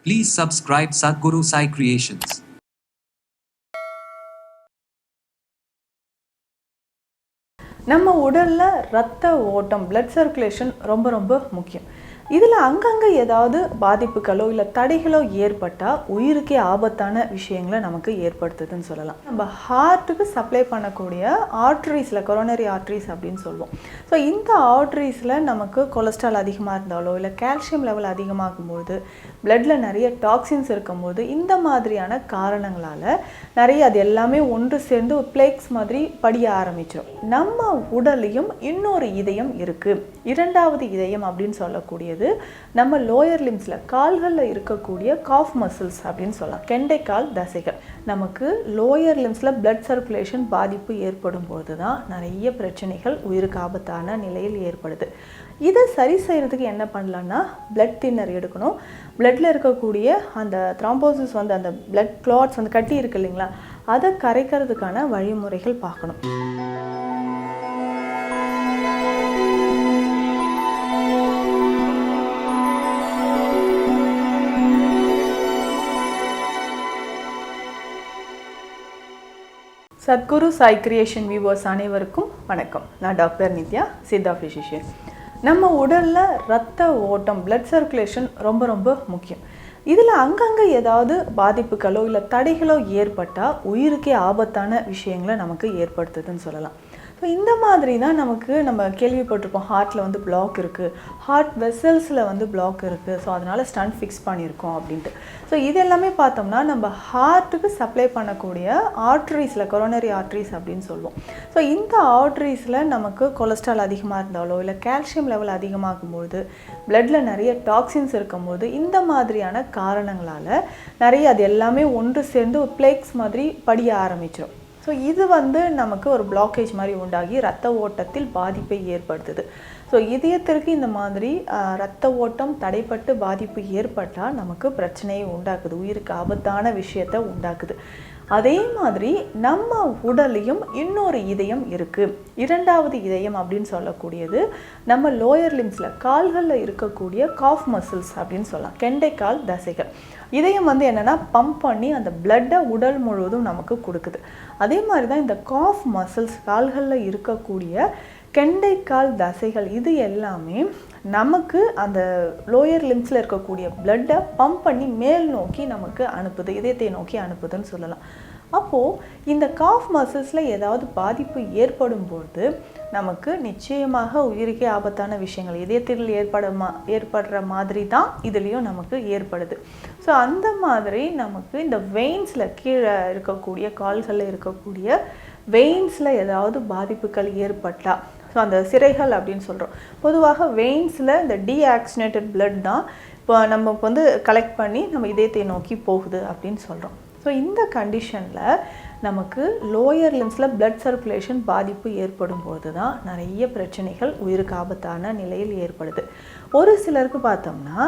Please subscribe Sadhguru Sai Creations. நம்ம உடல்ல ரத்த ஓட்டம் பிளட் சர்க்குலேஷன் ரொம்ப ரொம்ப முக்கியம். இதில் அங்கங்கே ஏதாவது பாதிப்புகளோ இல்லை தடைகளோ ஏற்பட்டால் உயிருக்கே ஆபத்தான விஷயங்களை நமக்கு ஏற்படுத்துதுன்னு சொல்லலாம். நம்ம ஹார்ட்டுக்கு சப்ளை பண்ணக்கூடிய ஆர்ட்ரிஸில் கொரோனரி ஆர்ட்ரிஸ் அப்படின்னு சொல்லுவோம். ஸோ இந்த ஆர்ட்ரிஸில் நமக்கு கொலஸ்ட்ரால் அதிகமாக இருந்தாலோ இல்லை கால்சியம் லெவல் அதிகமாகும்போது பிளட்டில் நிறைய டாக்ஸின்ஸ் இருக்கும்போது இந்த மாதிரியான காரணங்களால் நிறைய அது எல்லாமே ஒன்று சேர்ந்து ஒரு பிளேக்ஸ் மாதிரி படிய ஆரம்பிச்சிடும். நம்ம உடலையும் இன்னொரு இதயம் இருக்குது. இரண்டாவது இதயம் அப்படின்னு சொல்லக்கூடியது நம்ம லோயர் லிம்ஸில் கால்களில் இருக்கக்கூடிய காஃப் மசில்ஸ் அப்படின்னு சொல்லலாம். கெண்டைக்கால் தசைகள். நமக்கு லோயர் லிம்ஸில் பிளட் சர்க்குலேஷன் பாதிப்பு ஏற்படும் பொழுது தான் நிறைய பிரச்சனைகள் உயிருக்கு ஆபத்தான நிலையில் ஏற்படுது. இதை சரி செய்கிறதுக்கு என்ன பண்ணலான்னா பிளட் தின்னர் எடுக்கணும். பிளட்டில் இருக்கக்கூடிய அந்த த்ராம்போசிஸ் அந்த பிளட் கிளாட்ஸ் கட்டி இருக்கு இல்லைங்களா, அதை கரைக்கிறதுக்கான வழிமுறைகள் பார்க்கணும். சத்குரு சாய் கிரியேஷன் வியூவர்ஸ் அனைவருக்கும் வணக்கம். நான் டாக்டர் நித்யா, சித்தா ஃபிசிஷியன். நம்ம உடலில் ரத்த ஓட்டம் பிளட் சர்க்குலேஷன் ரொம்ப ரொம்ப முக்கியம். இதில் அங்கங்கே ஏதாவது பாதிப்புகளோ இல்லை தடைகளோ ஏற்பட்டால் உயிருக்கே ஆபத்தான விஷயங்களை நமக்கு ஏற்படுத்துதுன்னு சொல்லலாம். ஸோ இந்த மாதிரி தான் நம்ம கேள்விப்பட்டிருப்போம், ஹார்ட்டில் பிளாக் இருக்குது, ஹார்ட் வெசல்ஸில் பிளாக் இருக்குது, ஸோ அதனால் ஸ்டண்ட் ஃபிக்ஸ் பண்ணியிருக்கோம் அப்படின்ட்டு. ஸோ இது எல்லாமே பார்த்தோம்னா நம்ம ஹார்ட்டுக்கு சப்ளை பண்ணக்கூடிய ஆர்ட்ரிஸில் கொரோனரி ஆர்ட்ரிஸ் அப்படின்னு சொல்லுவோம். ஸோ இந்த ஆர்ட்ரிஸில் நமக்கு கொலஸ்ட்ரால் அதிகமாக இருந்தாலோ இல்லை கால்சியம் லெவல் அதிகமாகும்போது பிளட்டில் நிறைய டாக்ஸின்ஸ் இருக்கும்போது இந்த மாதிரியான காரணங்களால் நிறைய அது எல்லாமே ஒன்று சேர்ந்து ஒரு பிளேக்ஸ் மாதிரி படிய ஆரம்பிச்சிடும். ஸோ இது நமக்கு ஒரு பிளாக்கேஜ் மாதிரி உண்டாகி இரத்த ஓட்டத்தில் பாதிப்பை ஏற்படுத்துது. ஸோ இதயத்திற்கு இந்த மாதிரி இரத்த ஓட்டம் தடைப்பட்டு பாதிப்பு ஏற்பட்டால் நமக்கு பிரச்சனையை உண்டாக்குது, உயிருக்கு ஆபத்தான விஷயத்தை உண்டாக்குது. அதே மாதிரி நம்ம உடலையும் இன்னொரு இதயம் இருக்குது. இரண்டாவது இதயம் அப்படின்னு சொல்லக்கூடியது நம்ம லோயர் லிம்ஸில் கால்களில் இருக்கக்கூடிய காஃப் மசில்ஸ் அப்படின்னு சொல்லலாம், கெண்டைக்கால் தசைகள். இதயம் என்னென்னா பம்ப் பண்ணி அந்த பிளட்டை உடல் முழுவதும் நமக்கு கொடுக்குது. அதே மாதிரி தான் இந்த காஃப் மசில்ஸ் கால்களில் இருக்கக்கூடிய கெண்டைக்கால் தசைகள் இது எல்லாமே நமக்கு அந்த லோயர் லிம்ஸில் இருக்கக்கூடிய பிளட்டை பம்ப் பண்ணி மேல் நோக்கி நமக்கு அனுப்புது, இதயத்தை நோக்கி அனுப்புதுன்னு சொல்லலாம். அப்போது இந்த காஃப் மசில்ஸில் ஏதாவது பாதிப்பு ஏற்படும் பொழுது நமக்கு நிச்சயமாக உயிருக்கே ஆபத்தான விஷயங்கள் இதயத்தில் ஏற்படுற மாதிரி தான் இதுலேயும் நமக்கு ஏற்படுது. ஸோ அந்த மாதிரி நமக்கு இந்த வெயின்ஸில் கீழே இருக்கக்கூடிய கால்களில் இருக்கக்கூடிய வெயின்ஸில் ஏதாவது பாதிப்புகள் ஏற்பட்டால், ஸோ அந்த சிரைகள் அப்படின்னு சொல்கிறோம். பொதுவாக வெயின்ஸில் இந்த டீஆக்சினேட்டட் பிளட் தான் இப்போ நமக்கு கலெக்ட் பண்ணி நம்ம இதயத்தை நோக்கி போகுது அப்படின்னு சொல்கிறோம். ஸோ இந்த கண்டிஷனில் நமக்கு லோயர் லிம்ஸில் பிளட் சர்க்குலேஷன் பாதிப்பு ஏற்படும் போது தான் நிறைய பிரச்சனைகள் உயிருக்கு ஆபத்தான நிலையில் ஏற்படுது. ஒரு சிலருக்கு பார்த்தோம்னா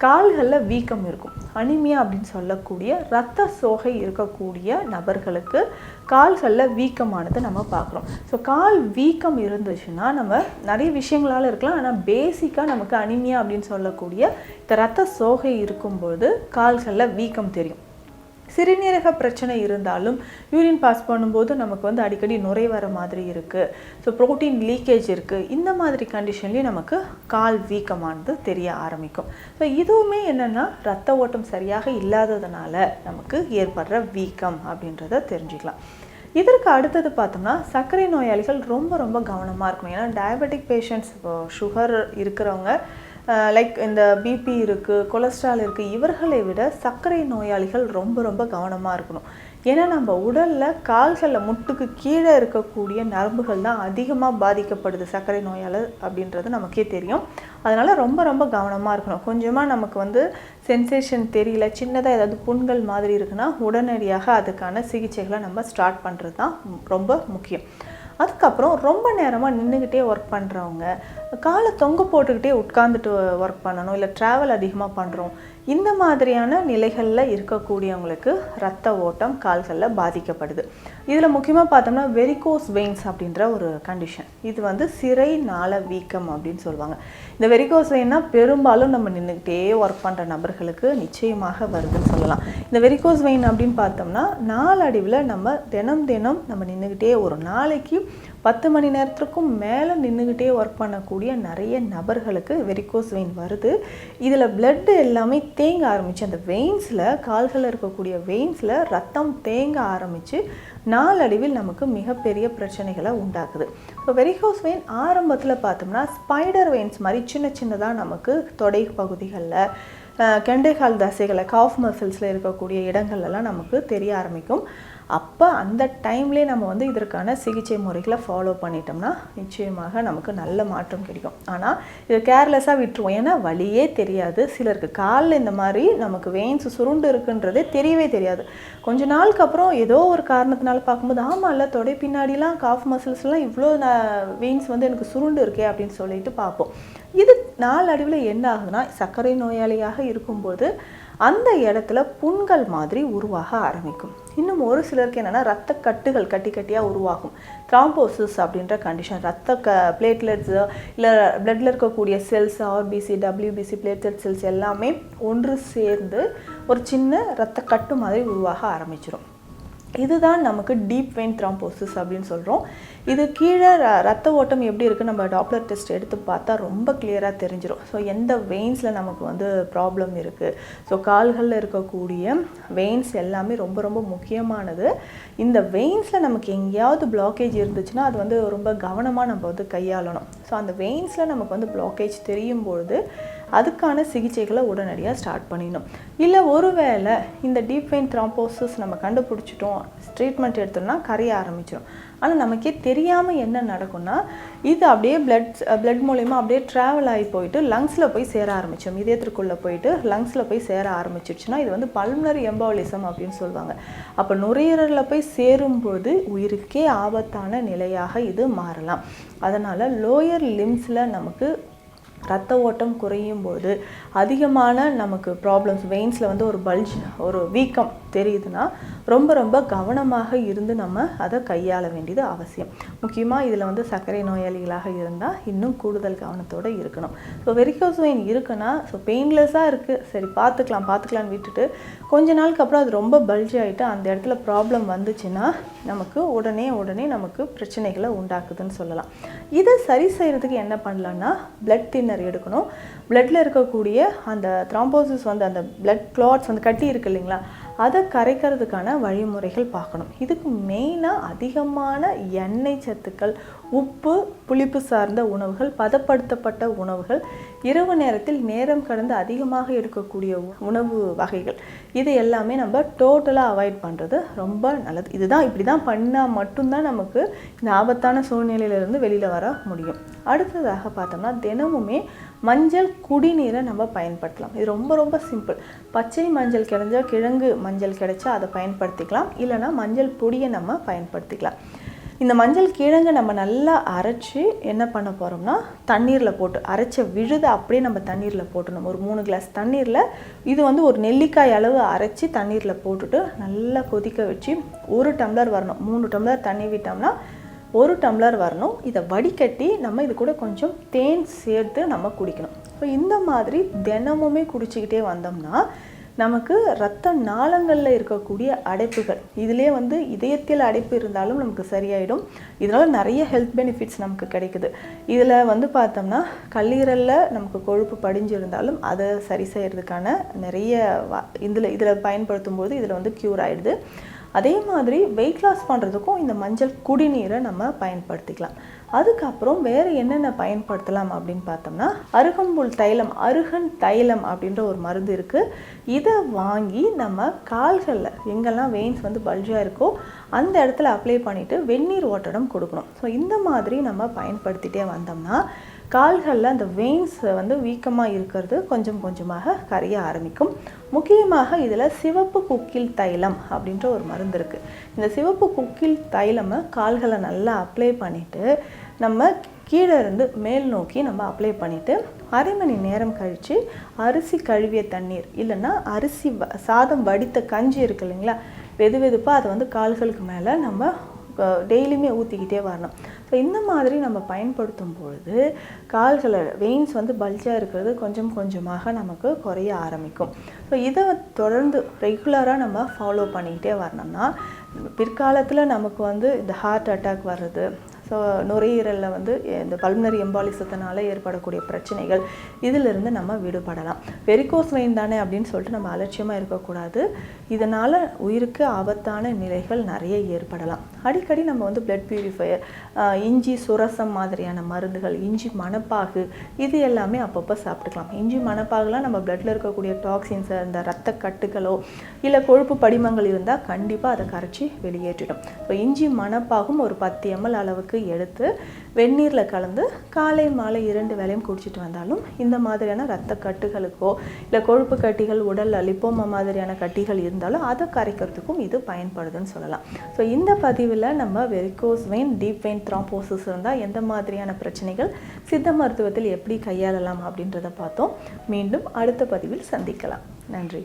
கால்களில் வீக்கம் இருக்கும். அனிமியா அப்படின்னு சொல்லக்கூடிய இரத்த சோகை இருக்கக்கூடிய நபர்களுக்கு கால்களில் வீக்கமானது நம்ம பார்க்குறோம். ஸோ கால் வீக்கம் இருந்துச்சுன்னா நம்ம நிறைய விஷயங்களால் இருக்கலாம், ஆனால் பேசிக்காக நமக்கு அனிமியா அப்படின்னு சொல்லக்கூடிய இந்த இரத்த சோகை இருக்கும்போது கால்களில் வீக்கம் தெரியும். சிறுநீரக பிரச்சனை இருந்தாலும் யூரின் பாஸ் பண்ணும்போது நமக்கு அடிக்கடி நுரை வர மாதிரி இருக்குது, ஸோ ப்ரோட்டீன் லீக்கேஜ் இருக்குது, இந்த மாதிரி கண்டிஷன்லேயும் நமக்கு கால் வீக்கமானது தெரிய ஆரம்பிக்கும். ஸோ இதுவுமே என்னென்னா ரத்த ஓட்டம் சரியாக இல்லாததுனால நமக்கு ஏற்படுற வீக்கம் அப்படின்றத தெரிஞ்சுக்கலாம். இதற்கு அடுத்தது பார்த்தோம்னா சர்க்கரை நோயாளிகள் ரொம்ப ரொம்ப கவனமாக இருக்கணும். ஏன்னா டயபெட்டிக் பேஷண்ட்ஸ், இப்போ சுகர் இருக்கிறவங்க, லைக் இந்த பிபி இருக்குது, கொலஸ்ட்ரால் இருக்குது, இவர்களை விட சர்க்கரை நோயாளிகள் ரொம்ப ரொம்ப கவனமாக இருக்கணும். ஏன்னா நம்ம உடலில் கால்களில் முட்டுக்கு கீழே இருக்கக்கூடிய நரம்புகள் தான் அதிகமாக பாதிக்கப்படுது சர்க்கரை நோயால் அப்படின்றது நமக்கே தெரியும். அதனால் ரொம்ப ரொம்ப கவனமாக இருக்கணும். கொஞ்சமாக நமக்கு சென்சேஷன் தெரியல, சின்னதாக ஏதாவது புண்கள் மாதிரி இருக்குன்னா உடனடியாக அதுக்கான சிகிச்சைகளை நம்ம ஸ்டார்ட் பண்ணுறது தான் ரொம்ப முக்கியம். அதுக்கப்புறம் ரொம்ப நேரமாக நின்றுக்கிட்டே ஒர்க் பண்ணுறவங்க, காலை தொங்க போட்டுக்கிட்டே உட்காந்துட்டு ஒர்க் பண்ணணும், இல்லை ட்ராவல் அதிகமாக பண்ணுறோம், இந்த மாதிரியான நிலைகளில் இருக்கக்கூடியவங்களுக்கு இரத்த ஓட்டம் கால்களில் பாதிக்கப்படுது. இதில் முக்கியமாக பார்த்தோம்னா வெரிகோஸ் வெயின்ஸ் அப்படின்ற ஒரு கண்டிஷன். இது வந்து சிரை நாள வீக்கம் அப்படின்னு சொல்லுவாங்க. இந்த வெரிகோஸ் வெயின்னா பெரும்பாலும் நம்ம நின்றுக்கிட்டே ஒர்க் பண்ணுற நபர்களுக்கு நிச்சயமாக வருதுன்னு சொல்லலாம். இந்த வெரிகோஸ் வெயின் அப்படின்னு பார்த்தோம்னா நாளடைவில் நம்ம தினம் நம்ம நின்றுக்கிட்டே ஒரு நாளைக்கு 10 மணி நேரத்துக்கும் மேலே நின்றுக்கிட்டே ஒர்க் பண்ணக்கூடிய நிறைய நபர்களுக்கு வெரிகோஸ் வெயின் வருது. இதில் பிளட்டு எல்லாமே தேங்க ஆரம்பிச்சு அந்த வெயின்ஸில் கால்களில் இருக்கக்கூடிய வெயின்ஸில் ரத்தம் தேங்க ஆரம்பித்து நாளடைவில் நமக்கு மிகப்பெரிய பிரச்சனைகளை உண்டாக்குது. இப்போ வெரிகோஸ் வெயின் ஆரம்பத்தில் பார்த்தோம்னா ஸ்பைடர் வெயின்ஸ் மாதிரி சின்னதாக நமக்கு தொடை பகுதிகளில் கெண்டைக்கால் தசைகளை காஃப் மசில்ஸில் இருக்கக்கூடிய இடங்கள்லாம் நமக்கு தெரிய ஆரம்பிக்கும். அப்போ அந்த டைம்லேயே நம்ம வந்து இதற்கான சிகிச்சை முறைகளை ஃபாலோ பண்ணிட்டோம்னா நிச்சயமாக நமக்கு நல்ல மாற்றம் கிடைக்கும். ஆனால் இது கேர்லெஸ்ஸாக விட்டுருவோம், ஏன்னா வலியே தெரியாது. சிலருக்கு காலில் இந்த மாதிரி நமக்கு வெயின்ஸ் சுருண்டு இருக்குன்றதே தெரியவே தெரியாது. கொஞ்ச நாளுக்கு அப்புறம் ஏதோ ஒரு காரணத்தினால பார்க்கும்போது ஆமாம் இல்லை தொடை பின்னாடிலாம் காஃப் மசில்ஸ்லாம் இவ்வளோ வெயின்ஸ் வந்து எனக்கு சுருண்டு இருக்கே அப்படின்னு சொல்லிட்டு பார்ப்போம். இது நாளடைவில் என்ன ஆகுதுன்னா சர்க்கரை நோயாளியாக இருக்கும்போது அந்த இடத்துல புண்கள் மாதிரி உருவாக ஆரம்பிக்கும். இன்னும் ஒரு சிலருக்கு என்னென்னா ரத்த கட்டுகள் கட்டியாக உருவாகும். த்ராம்போசிஸ் அப்படின்ற கண்டிஷன், பிளேட்லெட்ஸு இல்லை பிளட்டில் இருக்கக்கூடிய cells RBC WBC platelet cells எல்லாமே ஒன்று சேர்ந்து ஒரு சின்ன ரத்த கட்டு மாதிரி உருவாக ஆரம்பிச்சிடும். இதுதான் நமக்கு டீப் வெயின் த்ராம்போசிஸ் அப்படின்னு சொல்கிறோம். இது கீழே ரத்த ஓட்டம் எப்படி இருக்குது நம்ம டாப்லர் டெஸ்ட் எடுத்து பார்த்தா ரொம்ப கிளியராக தெரிஞ்சிடும். ஸோ எந்த வெயின்ஸில் நமக்கு வந்து ப்ராப்ளம் இருக்குது. ஸோ கால்களில் இருக்கக்கூடிய வெயின்ஸ் எல்லாமே ரொம்ப முக்கியமானது. இந்த வெயின்ஸில் நமக்கு எங்கேயாவது பிளாக்கேஜ் இருந்துச்சுன்னா அது வந்து ரொம்ப கவனமாக நம்ம வந்து கையாளணும். ஸோ அந்த வெயின்ஸில் நமக்கு வந்து பிளாக்கேஜ் தெரியும் பொழுது அதுக்கான சிகிச்சைகளை உடனடியாக ஸ்டார்ட் பண்ணிடணும். இல்லை ஒருவேளை இந்த டீப் வெயின் த்ராம்போசிஸ் நம்ம கண்டுபிடிச்சிட்டோம், ட்ரீட்மெண்ட் எடுத்தோம்னா கரைய ஆரம்பிச்சிடும். ஆனால் நமக்கே தெரியாமல் என்ன நடக்கும்னா இது அப்படியே பிளட் மூலயமா அப்படியே ட்ராவல் ஆகி போயிட்டு லங்ஸில் போய் சேர ஆரம்பிச்சோம். இதயத்திற்குள்ளே போயிட்டு லங்ஸில் போய் சேர ஆரம்பிச்சிடுச்சுன்னா இது வந்து பல்மனரி எம்பாலிசம் அப்படின்னு சொல்லுவாங்க. அப்போ நுரையீரலில் போய் சேரும்போது உயிருக்கே ஆபத்தான நிலையாக இது மாறலாம். அதனால் லோயர் லிம்ஸில் நமக்கு ரத்த ஓட்டம் குறையும் போது அதிகமான நமக்கு ப்ராப்ளம்ஸ் வெயின்ஸில் வந்து ஒரு பல்ஜ் ஒரு வீக்கம் தெரியுதுன்னா ரொம்ப கவனமாக இருந்து நம்ம அதை கையாள வேண்டியது அவசியம். முக்கியமாக இதில் வந்து சர்க்கரை நோயாளிகளாக இருந்தால் இன்னும் கூடுதல் கவனத்தோடு இருக்கணும். ஸோ வெரிகோஸ் வெயின் இருக்குன்னா பெயின்லெஸ்ஸாக இருக்குது, சரி பார்த்துக்கலான்னு விட்டுட்டு கொஞ்ச நாளுக்கு அப்புறம் அது ரொம்ப பல்ஜ் ஆகிட்டு அந்த இடத்துல ப்ராப்ளம் வந்துச்சுன்னா நமக்கு உடனே நமக்கு பிரச்சனைகளை உண்டாக்குதுன்னு சொல்லலாம். இதை சரி செய்கிறதுக்கு என்ன பண்ணலான்னா பிளட் தின்னர் எடுக்கணும். பிளட்டில் இருக்கக்கூடிய அந்த த்ராம்போசிஸ் வந்து அந்த பிளட் கிளாட்ஸ் வந்து கட்டி இருக்கு இல்லைங்களா, அதை கரைக்கிறதுக்கான வழிமுறைகள் பார்க்கணும். இதுக்கு மெயினாக அதிகமான எண்ணெய் சத்துக்கள், உப்பு, புளிப்பு சார்ந்த உணவுகள், பதப்படுத்தப்பட்ட உணவுகள், இரவு நேரத்தில் நேரம் கடந்து அதிகமாக எடுக்கக்கூடிய உணவு வகைகள், இது எல்லாமே நம்ம டோட்டலாக அவாய்ட் பண்ணுறது ரொம்ப நல்லது. இப்படி தான் பண்ணால் மட்டும்தான் நமக்கு இந்த ஆபத்தான சூழ்நிலையிலிருந்து வெளியில் வர முடியும். அடுத்ததாக பார்த்தோம்னா தினமுமே மஞ்சள் குடிநீரை நம்ம பயன்படுத்தலாம். இது ரொம்ப சிம்பிள். பச்சை மஞ்சள் கிழங்கு மஞ்சள் கிடைச்சா அதை பயன்படுத்திக்கலாம், இல்லைனா மஞ்சள் பொடியை நம்ம பயன்படுத்திக்கலாம். இந்த மஞ்சள் கிழங்கை நம்ம நல்லா அரைச்சி என்ன பண்ண போகிறோம்னா தண்ணீரில் போட்டு அரைச்ச விழுதை அப்படியே நம்ம தண்ணீரில் போட்டணும். ஒரு 3 கிளாஸ் தண்ணீரில் இது வந்து ஒரு நெல்லிக்காய் அளவு அரைச்சி தண்ணீரில் போட்டுட்டு நல்லா கொதிக்க வச்சு 1 டம்ளர் வரணும். 3 டம்ளர் தண்ணி விட்டோம்னா 1 டம்ளர் வரணும். இதை வடிகட்டி நம்ம இது கூட கொஞ்சம் தேன் சேர்த்து நம்ம குடிக்கணும். ஸோ இந்த மாதிரி தினமுமே குடிச்சிக்கிட்டே வந்தோம்னா நமக்கு இரத்த நாளங்களில் இருக்கக்கூடிய அடைப்புகள், இதிலே வந்து இதயத்தில் அடைப்பு இருந்தாலும் நமக்கு சரியாயிடும். இதனால் நிறைய ஹெல்த் பெனிஃபிட்ஸ் நமக்கு கிடைக்குது. இதில் வந்து பார்த்தோம்னா கல்லீரலில் நமக்கு கொழுப்பு படிஞ்சிருந்தாலும் அதை சரி செய்கிறதுக்கான நிறைய இதில் பயன்படுத்தும் போது இதில் வந்து க்யூர் ஆகிடுது. அதே மாதிரி வெயிட் லாஸ் பண்ணுறதுக்கும் இந்த மஞ்சள் குடிநீரை நம்ம பயன்படுத்திக்கலாம். அதுக்கப்புறம் வேறு என்னென்ன பயன்படுத்தலாம் அப்படின்னு பார்த்தோம்னா அருகம்புல் தைலம், அருகன் தைலம் அப்படின்ற ஒரு மருந்து இருக்குது. இதை வாங்கி நம்ம கால்களில் எங்கெல்லாம் வெயின்ஸ் வந்து பல்ஜாக இருக்கோ அந்த இடத்துல அப்ளை பண்ணிவிட்டு வெந்நீர் ஓட்டடம் கொடுக்கணும். ஸோ இந்த மாதிரி நம்ம பயன்படுத்திகிட்டே வந்தோம்னா கால்களில் அந்த வெயின்ஸ் வந்து வீக்கமாக இருக்கிறது கொஞ்சமாக கரைய ஆரம்பிக்கும். முக்கியமாக இதில் சிவப்பு குக்கில் தைலம் அப்படின்ற ஒரு மருந்து இருக்குது. இந்த சிவப்பு குக்கில் தைலமை கால்களை நல்லா அப்ளை பண்ணிவிட்டு நம்ம கீழே இருந்து மேல் நோக்கி நம்ம அப்ளை பண்ணிவிட்டு அரை மணி நேரம் கழித்து அரிசி கழுவிய தண்ணீர் இல்லைன்னா சாதம் வடித்த கஞ்சி இருக்கு இல்லைங்களா, வெது வெதுப்பாக அதை வந்து கால்களுக்கு மேலே நம்ம டெய்லியுமே ஊற்றிக்கிட்டே வரணும். ஸோ இந்த மாதிரி நம்ம பயன்படுத்தும் பொழுது கால்களை வெயின்ஸ் வந்து பல்ஜாக இருக்கிறது கொஞ்சம் கொஞ்சமாக நமக்கு குறைய ஆரம்பிக்கும். ஸோ இதை தொடர்ந்து ரெகுலராக நம்ம ஃபாலோ பண்ணிக்கிட்டே வரணும்னா பிற்காலத்தில் நமக்கு வந்து இந்த ஹார்ட் அட்டாக் வர்றது, ஸோ நுரையீரலில் வந்து இந்த பல்மனரி எம்பாலிசத்தினால ஏற்படக்கூடிய பிரச்சனைகள் இதிலிருந்து நம்ம விடுபடலாம். வெரிகோஸ் வெயின் தானே அப்படின்னு சொல்லிட்டு நம்ம அலட்சியமாக இருக்கக்கூடாது. இதனால் உயிருக்கு ஆபத்தான நிலைகள் நிறைய ஏற்படலாம். அடிக்கடி நம்ம வந்து பிளட் பியூரிஃபையர், இஞ்சி சுரசம் மாதிரியான மருந்துகள், இஞ்சி மணப்பாகு இது எல்லாமே அப்பப்போ சாப்பிட்டுக்கலாம். இஞ்சி மணப்பாகுலாம் நம்ம பிளட்டில் இருக்கக்கூடிய டாக்ஸின்ஸை, இந்த ரத்த கட்டுகளோ இல்லை கொழுப்பு படிமங்கள் இருந்தால் கண்டிப்பாக அதை கரைச்சி வெளியேற்றிடும். ஸோ இஞ்சி மணப்பாகும் ஒரு 10 ml அளவுக்கு எடுத்து வெந்நீரில் கலந்து காலை மாலை 2 வேளையும் குடிச்சிட்டு வந்தாலும் இந்த மாதிரியான இரத்த கட்டுகளுக்கோ இல்லை கொழுப்பு கட்டிகள், உடல் லிப்போமா மாதிரியான கட்டிகள் இருந்தாலும் அதை கரைக்கிறதுக்கும் இது பயன்படுதுன்னு சொல்லலாம். ஸோ இந்த பதிவில் நம்ம varicose vein, deep vein thrombosis இருந்தால் எந்த மாதிரியான பிரச்சனைகள் சித்த மருத்துவத்தில் எப்படி கையாளலாம் அப்படின்றத பார்த்தோம். மீண்டும் அடுத்த பதிவில் சந்திக்கலாம். நன்றி.